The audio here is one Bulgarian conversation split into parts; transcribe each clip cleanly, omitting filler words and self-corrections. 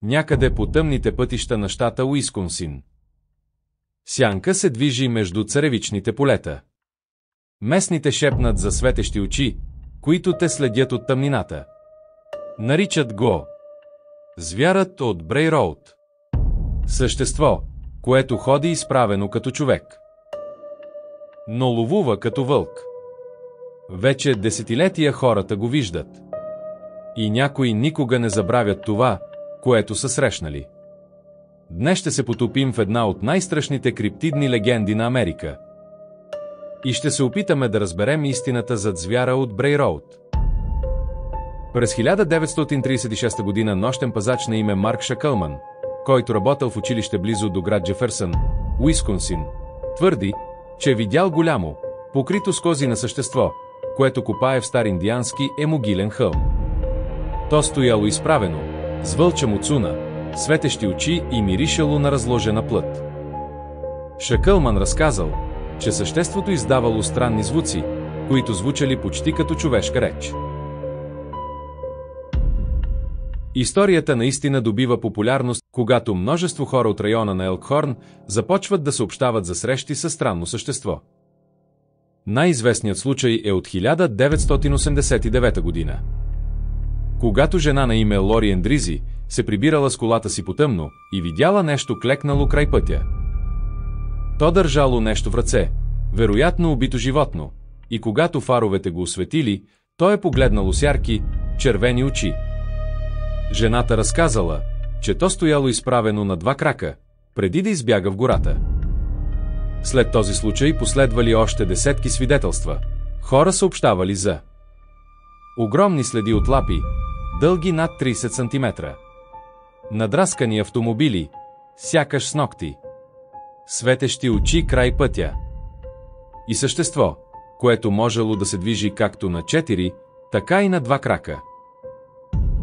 някъде по тъмните пътища на щата Уисконсин. Сянка се движи между царевичните полета. Местните шепнат за светещи очи, които те следят от тъмнината. Наричат го звярат от Брей Роуд. Същество, което ходи изправено като човек, но ловува като вълк. Вече десетилетия хората го виждат. И някои никога не забравят това, което са срещнали. Днес ще се потопим в една от най-страшните криптидни легенди на Америка. И ще се опитаме да разберем истината зад звяра от Брей Роуд. През 1936 година нощен пазач на име Марк Шакълман, който работил в училище близо до град Джефърсън, Уисконсин, твърди, че е видял голямо, покрито с кози на същество, което копае в стар индиански могилен хълм. То стояло изправено, с вълча муцуна, светещи очи и миришело на разложена плът. Шакълман разказал, че съществото издавало странни звуци, които звучали почти като човешка реч. Историята наистина добива популярност, когато множество хора от района на Елкхорн започват да съобщават за срещи със странно същество. Най-известният случай е от 1989 година. Когато жена на име Лори Ендризи се прибирала с колата си потъмно и видяла нещо клекнало край пътя. То държало нещо в ръце, вероятно убито животно, и когато фаровете го осветили, то е погледнало с ярки, червени очи. Жената разказала, че то стояло изправено на два крака, преди да избяга в гората. След този случай последвали още десетки свидетелства. Хора съобщавали за огромни следи от лапи, дълги над 30 см. Надраскани автомобили, сякаш с ногти. Светещи очи край пътя. И същество, което можело да се движи както на 4, така и на два крака.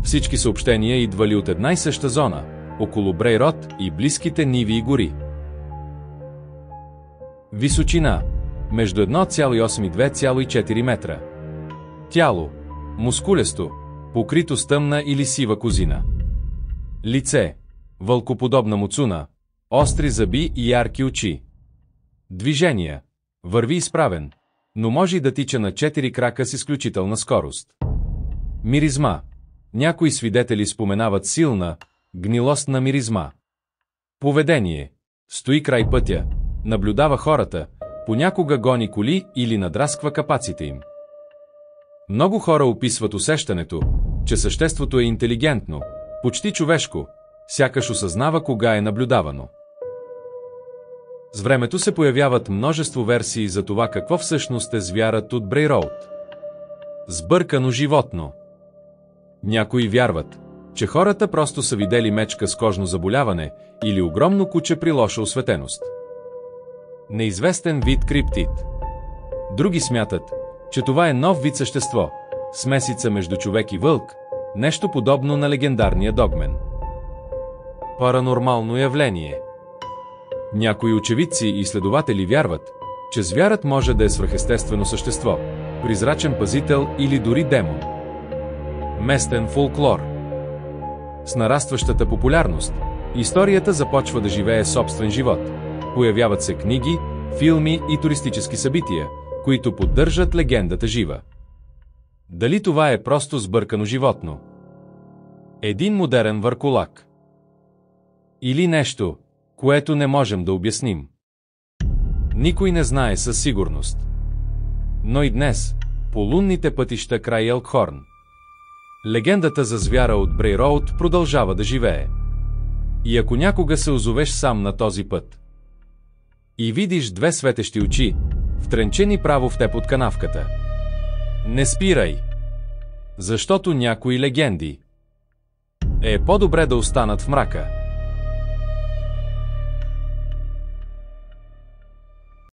Всички съобщения идвали от една и съща зона, около Брей Роуд и близките ниви и гори. Височина – между 1,8 и 2,4 метра. Тяло – мускулесто, покрито с тъмна или сива козина. Лице – вълкоподобна муцуна, остри зъби и ярки очи. Движения – върви изправен, но може и да тича на 4 крака с изключителна скорост. Миризма – някои свидетели споменават силна, гнилостна миризма. Поведение – стои край пътя, наблюдава хората, понякога гони коли или надрасква капаците им. Много хора описват усещането, че съществото е интелигентно, почти човешко, сякаш осъзнава кога е наблюдавано. С времето се появяват множество версии за това какво всъщност е звярат от Брей Роуд. Сбъркано животно. Някои вярват, че хората просто са видели мечка с кожно заболяване или огромно куче при лоша осветеност. Неизвестен вид криптид. Други смятат, че това е нов вид същество, смесица между човек и вълк, нещо подобно на легендарния догмен. Паранормално явление. Някои очевидци и изследователи вярват, че звярат може да е свръхестествено същество, призрачен пазител или дори демон. Местен фолклор. С нарастващата популярност, историята започва да живее собствен живот. Появяват се книги, филми и туристически събития, които поддържат легендата жива. Дали това е просто сбъркано животно? Един модерен върколак? Или нещо, което не можем да обясним? Никой не знае със сигурност. Но и днес, по лунните пътища край Елкхорн, легендата за звяра от Брей Роуд продължава да живее. И ако някога се озовеш сам на този път и видиш две светещи очи, втренчени право в теб от канавката, не спирай, защото някои легенди е по-добре да останат в мрака.